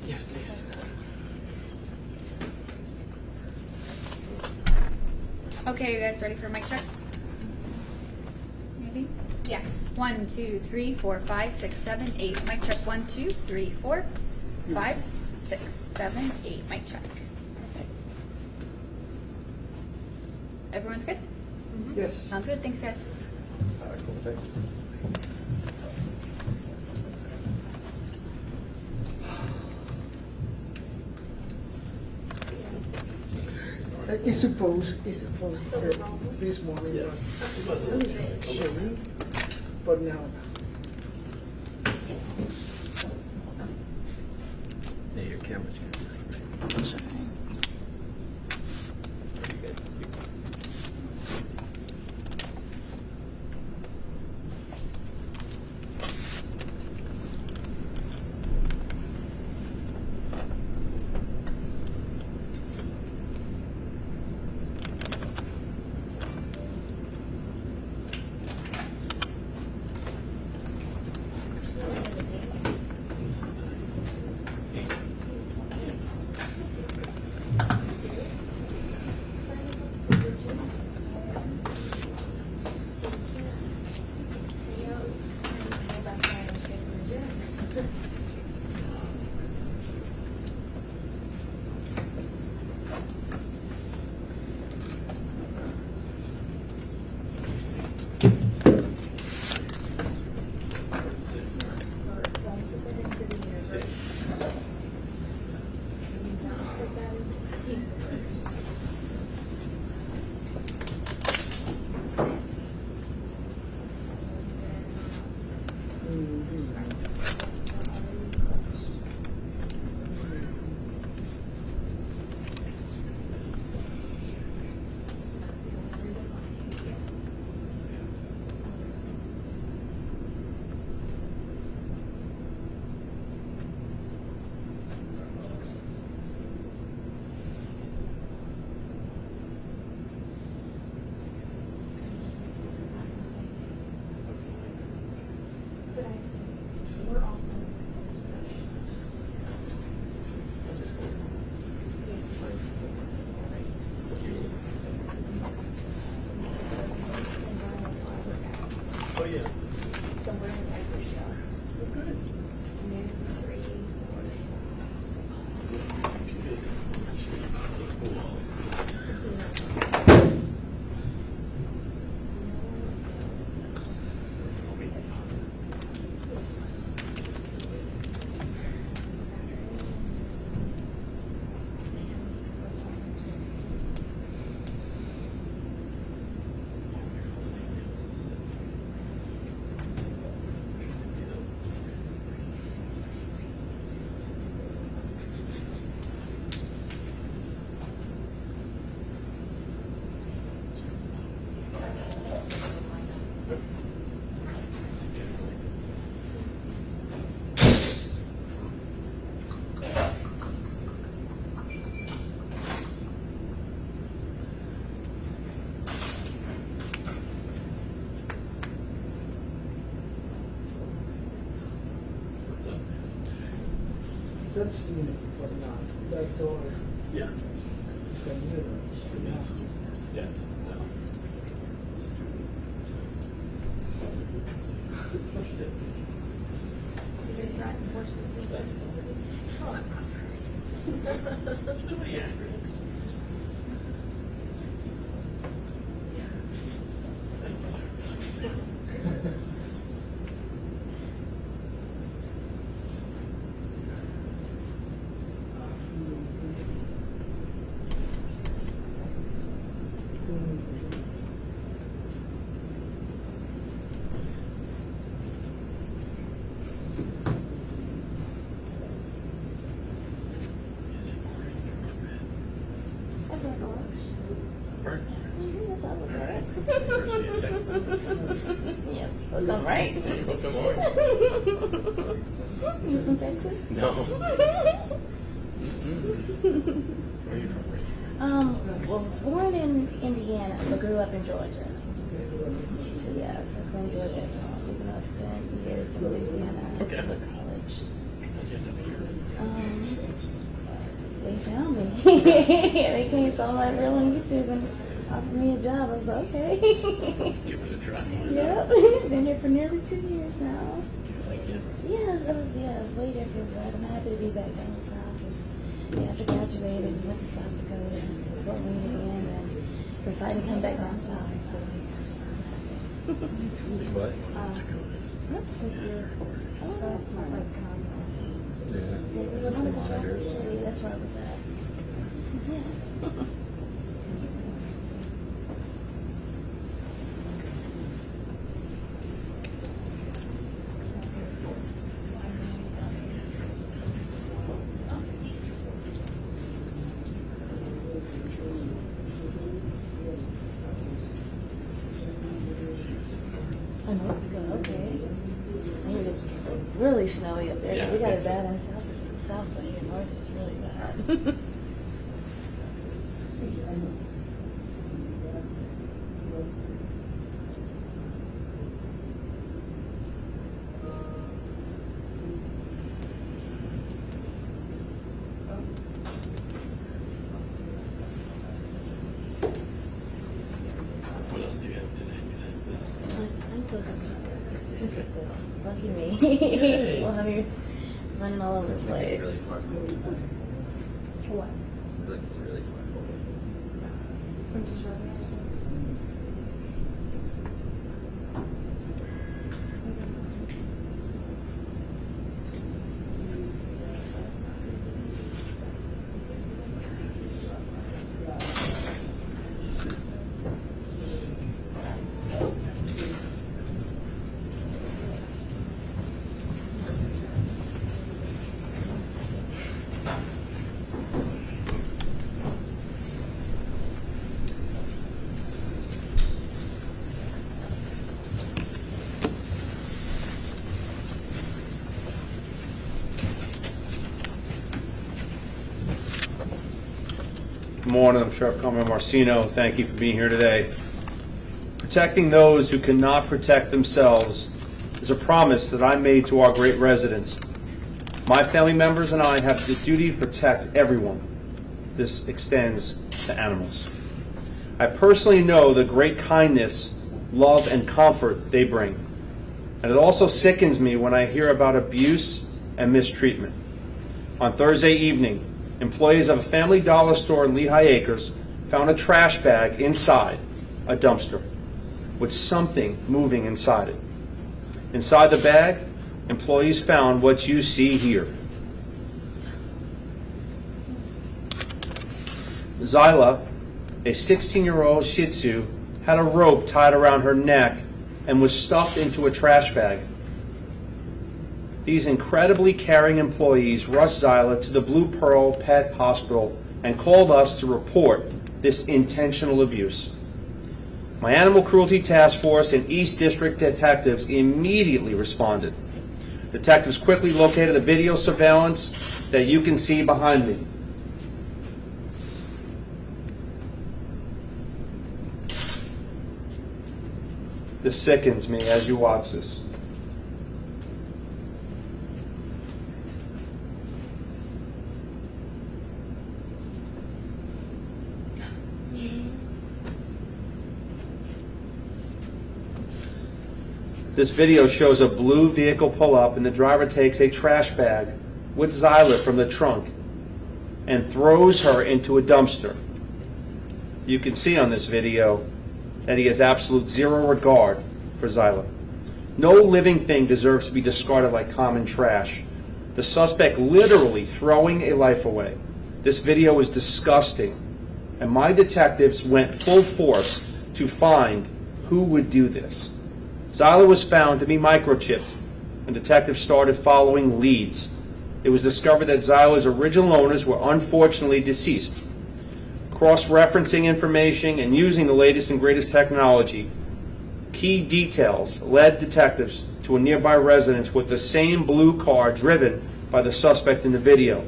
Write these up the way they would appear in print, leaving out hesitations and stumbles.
Yes, please. Okay, you guys ready for mic check? Maybe? Yes. 1, 2, 3, 4, 5, 6, 7, 8. Mic check. 1, 2, 3, 4, 5, 6, 7, 8. Mic check. Perfect. Everyone's good? Yes. Sounds good. Thanks, guys. Cool, thank you. It's supposed this morning was chilly, but now. Yeah, your camera's good. Oh, yeah. Somewhere in every show. Good. News 3, 4. That's the but not that door Yeah. is the mirror. Yes. What's this? Student threat enforcement sequence. Still the accurate. Thank you, sir. Is it orange or red? Several doors. Burnt That's all of orange. that. University of Texas. Yep, so done right. There you go, come orange. You from Texas? No. Where are you from, Ricky? Well, I was born in Indiana, but grew up in Georgia. So yeah, so I was born in Georgia, so even though I spent years in Louisiana, Okay. I went to college. How'd you end up here? found me. They came, saw my reel on YouTube and offered me a job. I was like, okay. Give it a try. Yep. Been here for nearly 2 years now. Like it. Yes, it was way different, but I'm happy to be back down south. After graduating, went to South Dakota and Fort Wayne again, and we're fighting to come back down south. What? That's where I was at. Yeah. I know to go. Okay. I think it's really snowy up there. Yeah, We got I it think bad in south, but here north it's really bad. What else do you have today besides this? I'm focused on this. Lucky me. Yay. Well, I'm running all over the place. Really far forward. What? Really far forward. Good morning, I'm Sheriff Carmen Marcino. Thank you for being here today. Protecting those who cannot protect themselves is a promise that I made to our great residents. My family members and I have the duty to protect everyone. This extends to animals. I personally know the great kindness, love, and comfort they bring. And it also sickens me when I hear about abuse and mistreatment. On Thursday evening, employees of a Family Dollar store in Lehigh Acres found a trash bag inside a dumpster with something moving inside it. Inside the bag, employees found what you see here. Zyla, a 16-year-old Shih Tzu, had a rope tied around her neck and was stuffed into a trash bag. These incredibly caring employees rushed Zyla to the Blue Pearl Pet Hospital and called us to report this intentional abuse. My Animal Cruelty Task Force and East District detectives immediately responded. Detectives quickly located the video surveillance that you can see behind me. This sickens me as you watch this. This video shows a blue vehicle pull up and the driver takes a trash bag with Zyla from the trunk and throws her into a dumpster. You can see on this video that he has absolute zero regard for Zyla. No living thing deserves to be discarded like common trash. The suspect literally throwing a life away. This video is disgusting, and my detectives went full force to find who would do this. Zyla was found to be microchipped, and detectives started following leads. It was discovered that Zyla's original owners were unfortunately deceased. Cross-referencing information and using the latest and greatest technology, key details led detectives to a nearby residence with the same blue car driven by the suspect in the video.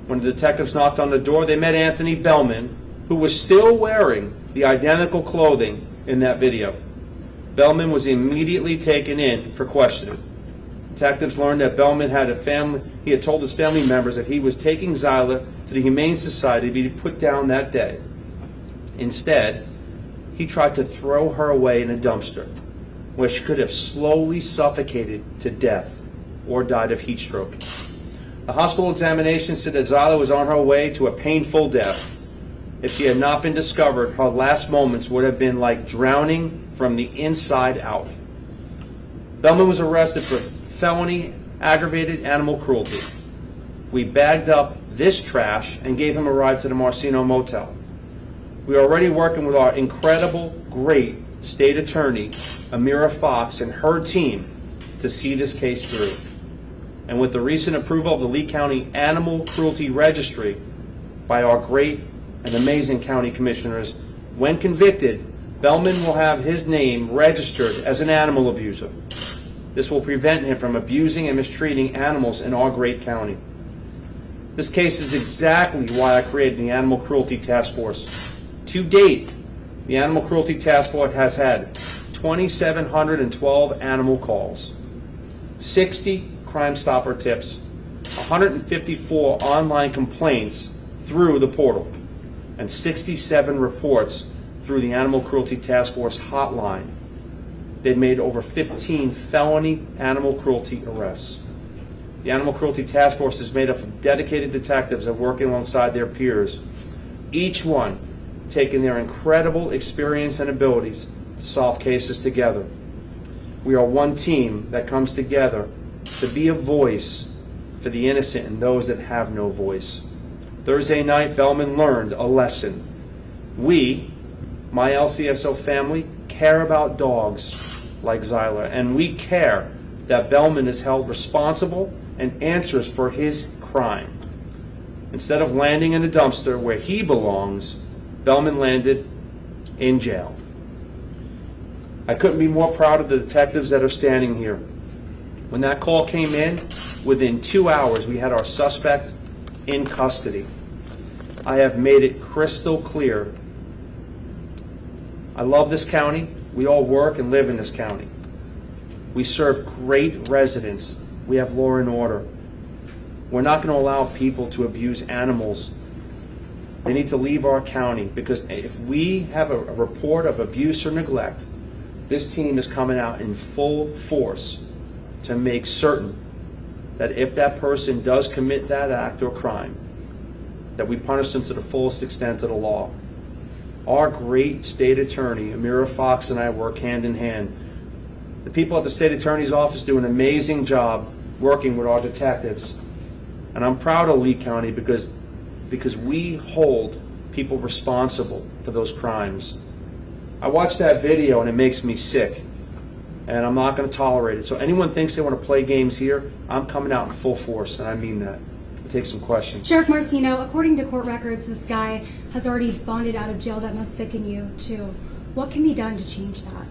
When the detectives knocked on the door, they met Anthony Bellman, who was still wearing the identical clothing in that video. Bellman was immediately taken in for questioning. Detectives learned that Bellman had a family. He had told his family members that he was taking Zyla to the Humane Society to be put down that day. Instead, he tried to throw her away in a dumpster, where she could have slowly suffocated to death or died of heat stroke. The hospital examination said that Zyla was on her way to a painful death. If she had not been discovered, her last moments would have been like drowning from the inside out. Bellman was arrested for felony aggravated animal cruelty. We bagged up this trash and gave him a ride to the Marcino Motel. We are already working with our incredible, great state attorney, Amira Fox, and her team to see this case through. And with the recent approval of the Lee County Animal Cruelty Registry by our great and amazing county commissioners, when convicted, Bellman will have his name registered as an animal abuser. This will prevent him from abusing and mistreating animals in our great county. This case is exactly why I created the Animal Cruelty Task Force. To date, the Animal Cruelty Task Force has had 2,712 animal calls, 60 Crime Stopper tips, 154 online complaints through the portal, and 67 reports through the Animal Cruelty Task Force hotline. They've made over 15 felony animal cruelty arrests. The Animal Cruelty Task Force is made up of dedicated detectives that work alongside their peers, each one taking their incredible experience and abilities to solve cases together. We are one team that comes together to be a voice for the innocent and those that have no voice. Thursday night, Bellman learned a lesson. We, my LCSO family, care about dogs like Zyla, and we care that Bellman is held responsible and answers for his crime. Instead of landing in a dumpster where he belongs, Bellman landed in jail. I couldn't be more proud of the detectives that are standing here. When that call came in, within 2 hours, we had our suspect in custody. I have made it crystal clear. I love this county. We all work and live in this county. We serve great residents. We have law and order. We're not going to allow people to abuse animals. They need to leave our county, because if we have a report of abuse or neglect, this team is coming out in full force to make certain that if that person does commit that act or crime, that we punish them to the fullest extent of the law. Our great state attorney, Amira Fox, and I work hand in hand. The people at the state attorney's office do an amazing job working with our detectives. And I'm proud of Lee County because we hold people responsible for those crimes. I watched that video and it makes me sick. And I'm not going to tolerate it. So anyone thinks they want to play games here, I'm coming out in full force, and I mean that. We'll take some questions. Sheriff Marcino, according to court records, this guy has already bonded out of jail. That must sicken you, too. What can be done to change that?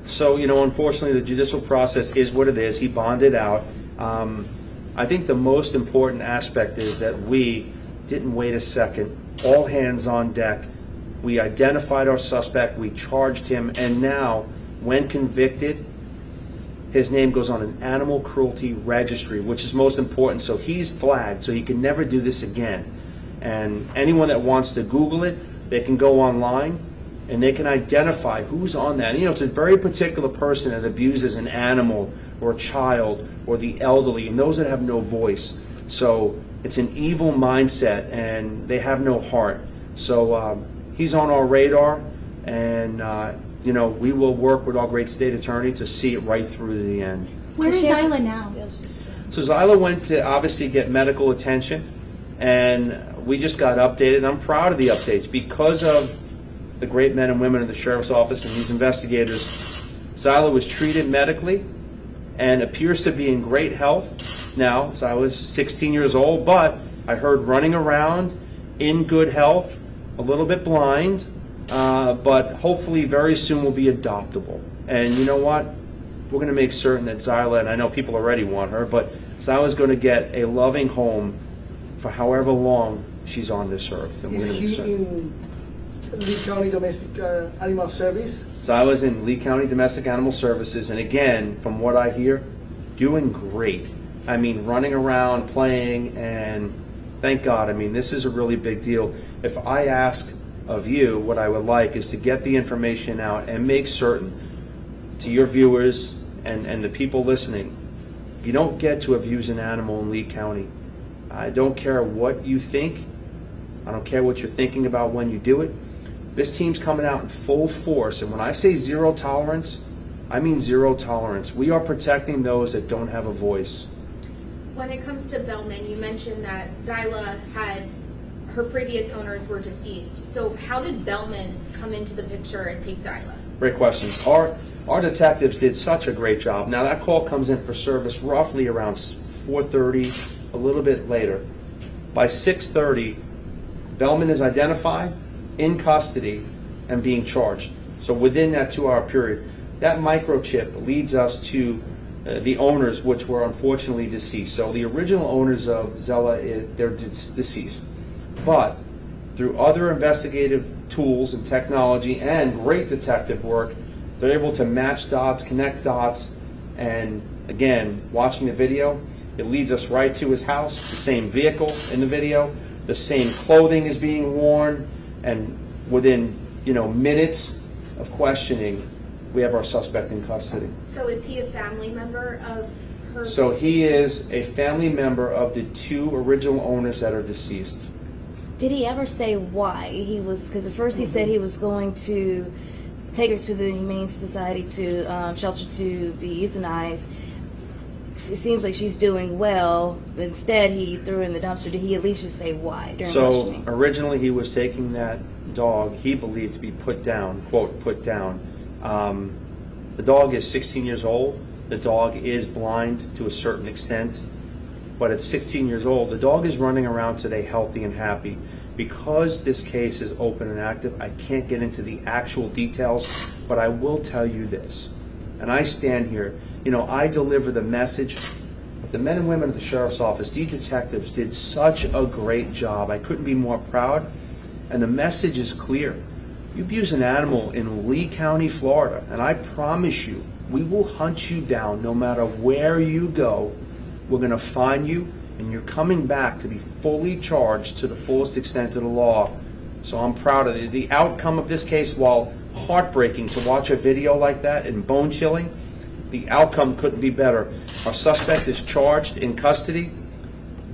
So, unfortunately, the judicial process is what it is. He bonded out. I think the most important aspect is that we didn't wait a second. All hands on deck. We identified our suspect. We charged him. And now, when convicted, his name goes on an animal cruelty registry, which is most important. So he's flagged, so he can never do this again. And anyone that wants to Google it, they can go online and they can identify who's on that. It's a very particular person that abuses an animal or a child or the elderly and those that have no voice. So it's an evil mindset and they have no heart. So he's on our radar, and we will work with our great state attorney to see it right through to the end. Where is Zyla now? So Zyla went to obviously get medical attention, and we just got updated. I'm proud of the updates because of the great men and women of the sheriff's office and these investigators. Zyla was treated medically and appears to be in great health now. So I was 16 years old, but I heard running around in good health, a little bit blind, but hopefully very soon will be adoptable. And you know what? We're going to make certain that Zyla, and I know people already want her, but Zyla's going to get a loving home for however long she's on this earth. And Is he in Lee County Domestic Animal Service? Zyla's in Lee County Domestic Animal Services, and again, from what I hear, doing great. I mean, running around, playing, and thank God. I mean, this is a really big deal. If I ask of you, what I would like is to get the information out and make certain to your viewers and the people listening, you don't get to abuse an animal in Lee County. I don't care what you think. I don't care what you're thinking about when you do it. This team's coming out in full force, and when I say zero tolerance, I mean zero tolerance. We are protecting those that don't have a voice. When it comes to Bellman, you mentioned that Zyla had, her previous owners were deceased. So how did Bellman come into the picture and take Zyla? Great questions. Our detectives did such a great job. Now that call comes in for service roughly around 4:30, a little bit later. By 6:30, Bellman is identified, in custody, and being charged. So within that 2-hour period, that microchip leads us to the owners, which were unfortunately deceased. So the original owners of Zella, they're deceased. But through other investigative tools and technology and great detective work, they're able to match dots, connect dots, and again, watching the video, it leads us right to his house, the same vehicle in the video, the same clothing is being worn, and within minutes of questioning, we have our suspect in custody. So is he a family member of her? So he is a family member of the 2 original owners that are deceased. Did he ever say why he was? Because at first he said he was going to take her to the Humane Society to shelter to be euthanized. It seems like she's doing well. Instead, he threw her in the dumpster. Did he at least just say why during questioning? So originally he was taking that dog he believed to be put down, quote, put down. The dog is 16 years old. The dog is blind to a certain extent. But at 16 years old, the dog is running around today healthy and happy. Because this case is open and active, I can't get into the actual details, but I will tell you this. And I stand here, I deliver the message. The men and women at the Sheriff's Office, these detectives did such a great job. I couldn't be more proud. And the message is clear. You abuse an animal in Lee County, Florida, and I promise you, we will hunt you down no matter where you go. We're going to find you, and you're coming back to be fully charged to the fullest extent of the law. So I'm proud of it. The outcome of this case, while heartbreaking to watch a video like that and bone-chilling, the outcome couldn't be better. Our suspect is charged in custody,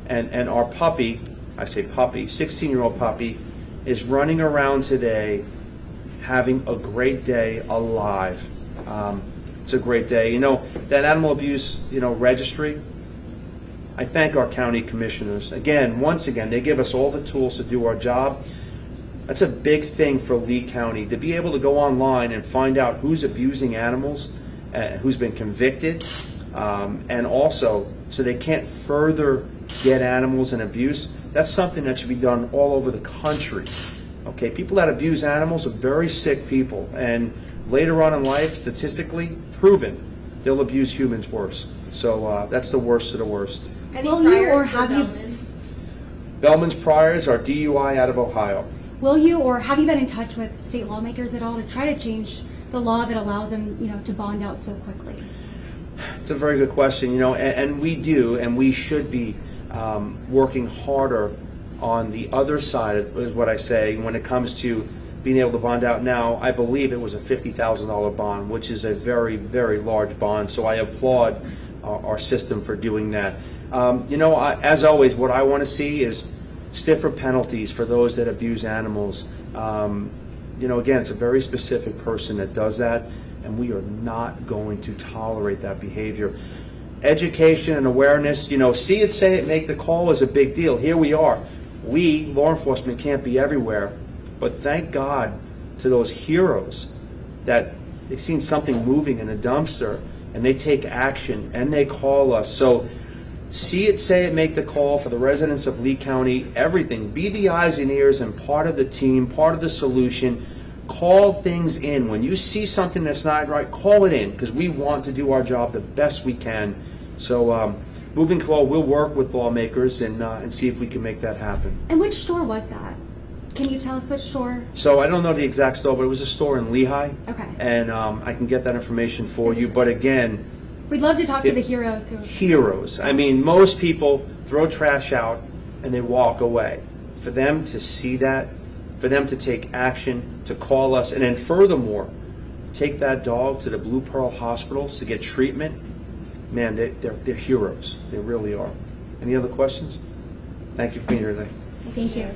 and our puppy, I say puppy, 16-year-old puppy, is running around today having a great day alive. It's a great day. That animal abuse, registry, I thank our county commissioners. Once again, they give us all the tools to do our job. That's a big thing for Lee County, to be able to go online and find out who's abusing animals, who's been convicted, and also so they can't further get animals in abuse. That's something that should be done all over the country. Okay, people that abuse animals are very sick people, and later on in life, statistically proven, they'll abuse humans worse. So that's the worst of the worst. Any Will you priors or for have you- Bellman? Bellman's priors are DUI out of Ohio. Will you or have you been in touch with state lawmakers at all to try to change the law that allows them, to bond out so quickly? It's a very good question, and we do, and we should be working harder on the other side, is what I say, when it comes to being able to bond out. Now, I believe it was a $50,000 bond, which is a very, very large bond, so I applaud our system for doing that. As always, what I want to see is stiffer penalties for those that abuse animals. Again, it's a very specific person that does that, and we are not going to tolerate that behavior. Education and awareness, see it, say it, make the call is a big deal. Here we are. We, law enforcement, can't be everywhere, but thank God to those heroes that they've seen something moving in a dumpster and they take action and they call us. So see it, say it, make the call for the residents of Lee County, everything. Be the eyes and ears and part of the team, part of the solution. Call things in. When you see something that's not right, call it in, because we want to do our job the best we can. So moving forward, we'll work with lawmakers and see if we can make that happen. And which store was that? Can you tell us which store? So I don't know the exact store, but it was a store in Lehigh. Okay. And I can get that information for you. But again, We'd love to talk to the heroes who. Heroes. I mean, most people throw trash out and they walk away. For them to see that, for them to take action, to call us, and then furthermore, take that dog to the Blue Pearl hospitals to get treatment, man, they're heroes. They really are. Any other questions? Thank you for being here today. Thank you.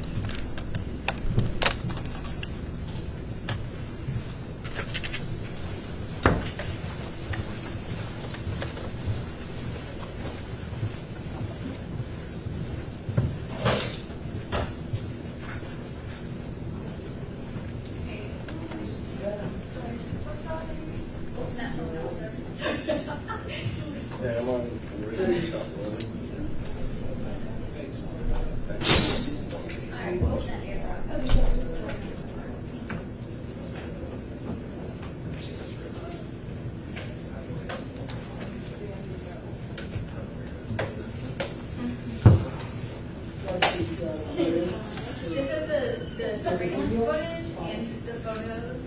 This is the surveillance footage and the photos.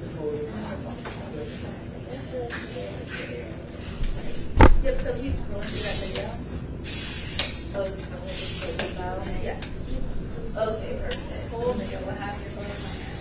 Yep, so he's going through that video.